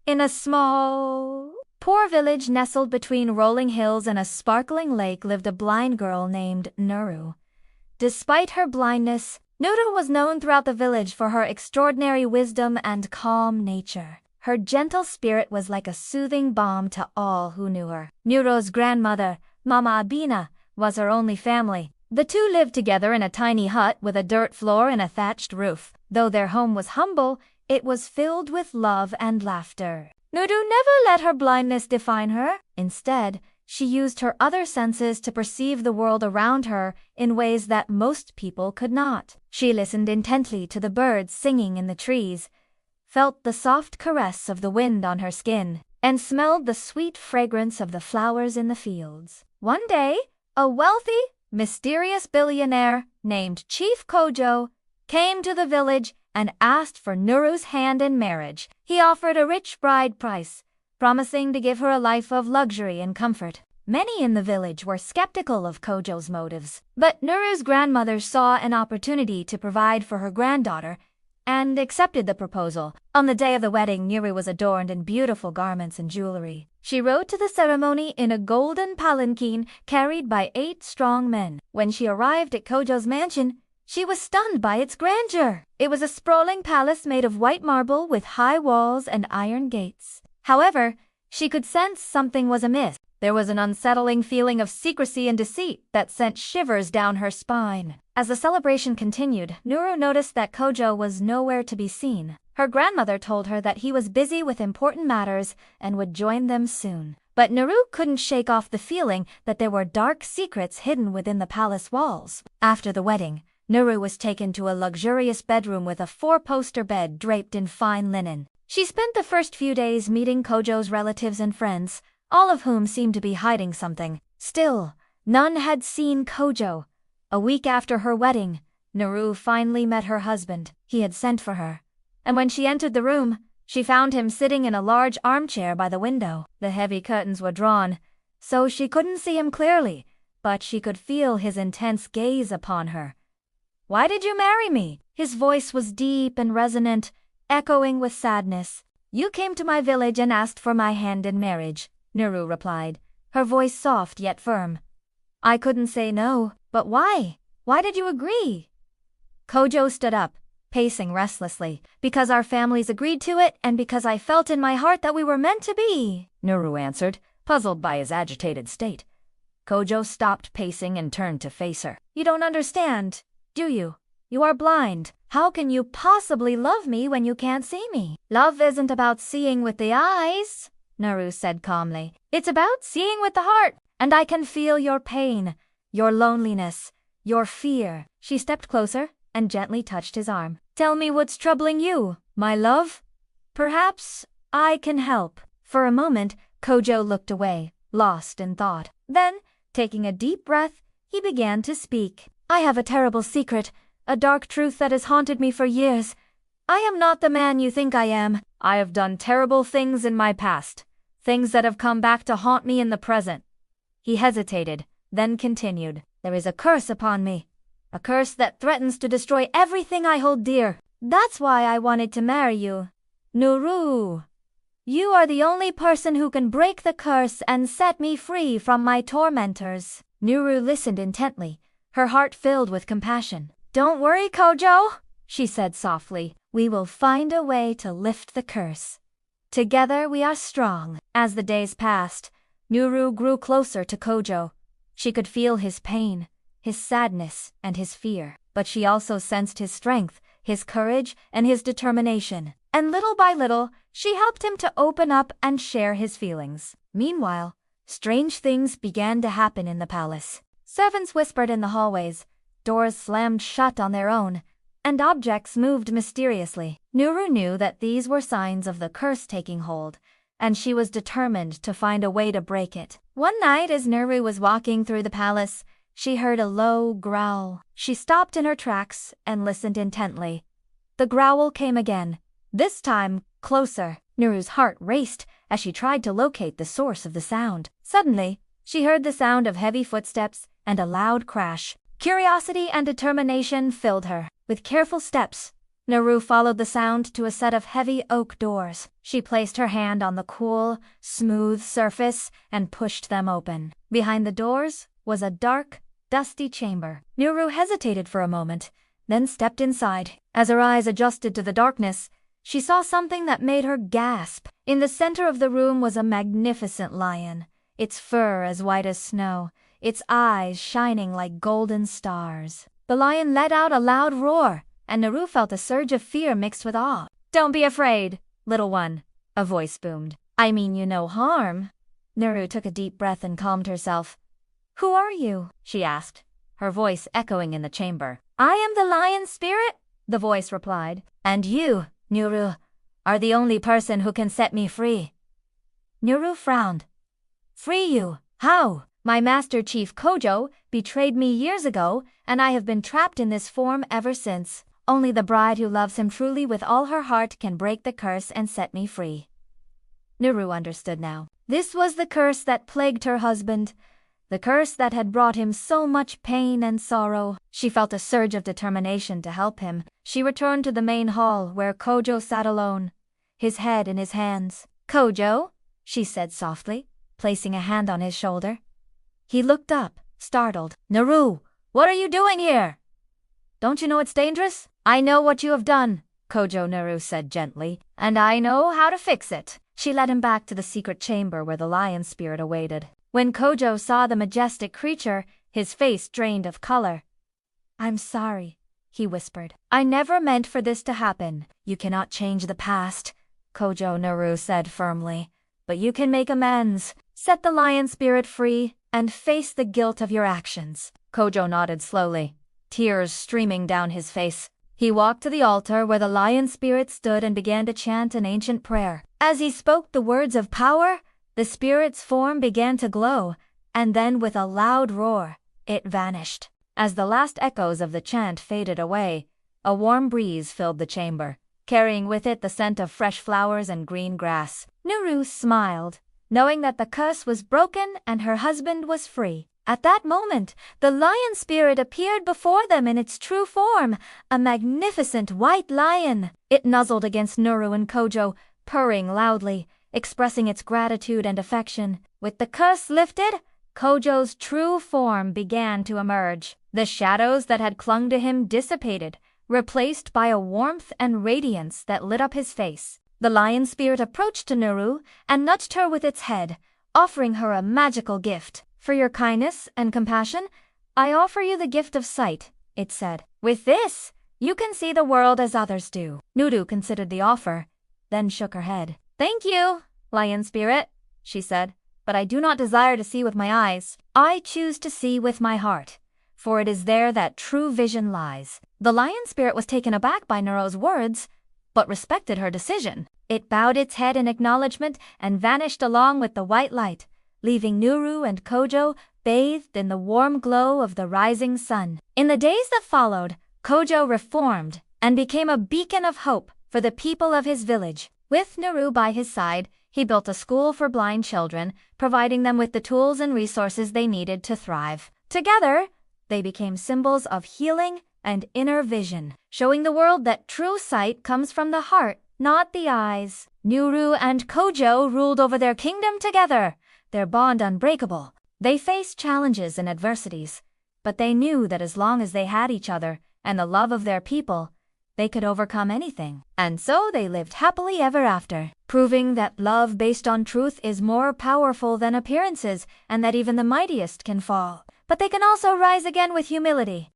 In a small, poor village nestled between rolling hills and a sparkling lake lived a blind girl named Nuru. Despite her blindness, Nuru was known throughout the village for her extraordinary wisdom and calm nature. Her gentle spirit was like a soothing balm to all who knew her. Nuru's grandmother, Mama Abina, was her only family. The two lived together in a tiny hut with a dirt floor and a thatched roof. Though their home was humble, it was filled with love and laughter. Nuru never let her blindness define her. Instead, she used her other senses to perceive the world around her in ways that most people could not. She listened intently to the birds singing in the trees, felt the soft caress of the wind on her skin, and smelled the sweet fragrance of the flowers in the fields. One day, a wealthy, mysterious billionaire named Chief Kojo came to the village and asked for Nuru's hand in marriage. He offered a rich bride price, promising to give her a life of luxury and comfort. Many in the village were skeptical of Kojo's motives, but Nuru's grandmother saw an opportunity to provide for her granddaughter and accepted the proposal. On the day of the wedding, Nuru was adorned in beautiful garments and jewelry. She rode to the ceremony in a golden palanquin carried by 8 strong men. When she arrived at Kojo's mansion, she was stunned by its grandeur. It was a sprawling palace made of white marble with high walls and iron gates. However, she could sense something was amiss. There was an unsettling feeling of secrecy and deceit that sent shivers down her spine. As the celebration continued, Nuru noticed that Kojo was nowhere to be seen. Her grandmother told her that he was busy with important matters and would join them soon. But Nuru couldn't shake off the feeling that there were dark secrets hidden within the palace walls. After the wedding, Nuru was taken to a luxurious bedroom with a 4-poster bed draped in fine linen. She spent the first few days meeting Kojo's relatives and friends, all of whom seemed to be hiding something. Still, none had seen Kojo. A week after her wedding, Nuru finally met her husband. He had sent for her, and when she entered the room, she found him sitting in a large armchair by the window. The heavy curtains were drawn, so she couldn't see him clearly, but she could feel his intense gaze upon her. "Why did you marry me?" His voice was deep and resonant, echoing with sadness. "You came to my village and asked for my hand in marriage," Nuru replied, her voice soft yet firm. "I couldn't say no, but why? Why did you agree?" Kojo stood up, pacing restlessly. "Because our families agreed to it, and because I felt in my heart that we were meant to be," Nuru answered, puzzled by his agitated state. Kojo stopped pacing and turned to face her. "You don't understand, do you? You are blind. How can you possibly love me when you can't see me?" "Love isn't about seeing with the eyes," Nuru said calmly. "It's about seeing with the heart, and I can feel your pain, your loneliness, your fear." She stepped closer and gently touched his arm. "Tell me what's troubling you, my love. Perhaps I can help." For a moment, Kojo looked away, lost in thought. Then, taking a deep breath, he began to speak. "I have a terrible secret, a dark truth that has haunted me for years. I am not the man you think I am. I have done terrible things in my past, things that have come back to haunt me in the present." He hesitated, then continued. "There is a curse upon me, a curse that threatens to destroy everything I hold dear. That's why I wanted to marry you, Nuru. You are the only person who can break the curse and set me free from my tormentors." Nuru listened intently, her heart filled with compassion. "Don't worry, Kojo," she said softly. "We will find a way to lift the curse. Together we are strong." As the days passed, Nuru grew closer to Kojo. She could feel his pain, his sadness, and his fear. But she also sensed his strength, his courage, and his determination. And little by little, she helped him to open up and share his feelings. Meanwhile, strange things began to happen in the palace. Servants whispered in the hallways, doors slammed shut on their own, and objects moved mysteriously. Nuru knew that these were signs of the curse taking hold, and she was determined to find a way to break it. One night, as Nuru was walking through the palace, she heard a low growl. She stopped in her tracks and listened intently. The growl came again, this time closer. Nuru's heart raced as she tried to locate the source of the sound. Suddenly, she heard the sound of heavy footsteps and a loud crash. Curiosity and determination filled her. With careful steps, Naru followed the sound to a set of heavy oak doors. She placed her hand on the cool, smooth surface and pushed them open. Behind the doors was a dark, dusty chamber. Naru hesitated for a moment, then stepped inside. As her eyes adjusted to the darkness, she saw something that made her gasp. In the center of the room was a magnificent lion, its fur as white as snow, its eyes shining like golden stars. The lion let out a loud roar, and Naru felt a surge of fear mixed with awe. "Don't be afraid, little one," a voice boomed. "I mean you no harm." Naru took a deep breath and calmed herself. "Who are you?" she asked, her voice echoing in the chamber. "I am the lion spirit," the voice replied. "And you, Naru, are the only person who can set me free." Naru frowned. "Free you? How?" "My master chief Kojo betrayed me years ago, and I have been trapped in this form ever since. Only the bride who loves him truly with all her heart can break the curse and set me free." Naru understood now. This was the curse that plagued her husband, the curse that had brought him so much pain and sorrow. She felt a surge of determination to help him. She returned to the main hall where Kojo sat alone, his head in his hands. "Kojo," she said softly, placing a hand on his shoulder. He looked up, startled. "Naru, what are you doing here?" "Don't you know it's dangerous?" "I know what you have done," Kojo Naru said gently, "and I know how to fix it." She led him back to the secret chamber where the lion spirit awaited. When Kojo saw the majestic creature, his face drained of color. "I'm sorry," he whispered. "I never meant for this to happen." "You cannot change the past," Kojo Naru said firmly, "but you can make amends. Set the lion spirit free and face the guilt of your actions." Kojo nodded slowly, tears streaming down his face. He walked to the altar where the lion spirit stood and began to chant an ancient prayer. As he spoke the words of power, the spirit's form began to glow, and then with a loud roar, it vanished. As the last echoes of the chant faded away, a warm breeze filled the chamber, carrying with it the scent of fresh flowers and green grass. Naru smiled, knowing that the curse was broken and her husband was free. At that moment, the lion spirit appeared before them in its true form, a magnificent white lion. It nuzzled against Naru and Kojo, purring loudly, expressing its gratitude and affection. With the curse lifted, Kojo's true form began to emerge. The shadows that had clung to him dissipated, replaced by a warmth and radiance that lit up his face. The lion spirit approached to Naru and nudged her with its head, offering her a magical gift. "For your kindness and compassion, I offer you the gift of sight," it said. "With this, you can see the world as others do." Naru considered the offer, then shook her head. "Thank you, lion spirit," she said, "but I do not desire to see with my eyes. I choose to see with my heart, for it is there that true vision lies." The lion spirit was taken aback by Naru's words, but respected her decision. It bowed its head in acknowledgement and vanished along with the white light, leaving Naru and Kojo bathed in the warm glow of the rising sun. In the days that followed, Kojo reformed and became a beacon of hope for the people of his village. With Naru by his side, he built a school for blind children, providing them with the tools and resources they needed to thrive. Together, they became symbols of healing and inner vision, showing the world that true sight comes from the heart, not the eyes. Naru and Kojo ruled over their kingdom together, their bond unbreakable. They faced challenges and adversities, but they knew that as long as they had each other and the love of their people, they could overcome anything. And so they lived happily ever after, proving that love based on truth is more powerful than appearances and that even the mightiest can fall, but they can also rise again with humility.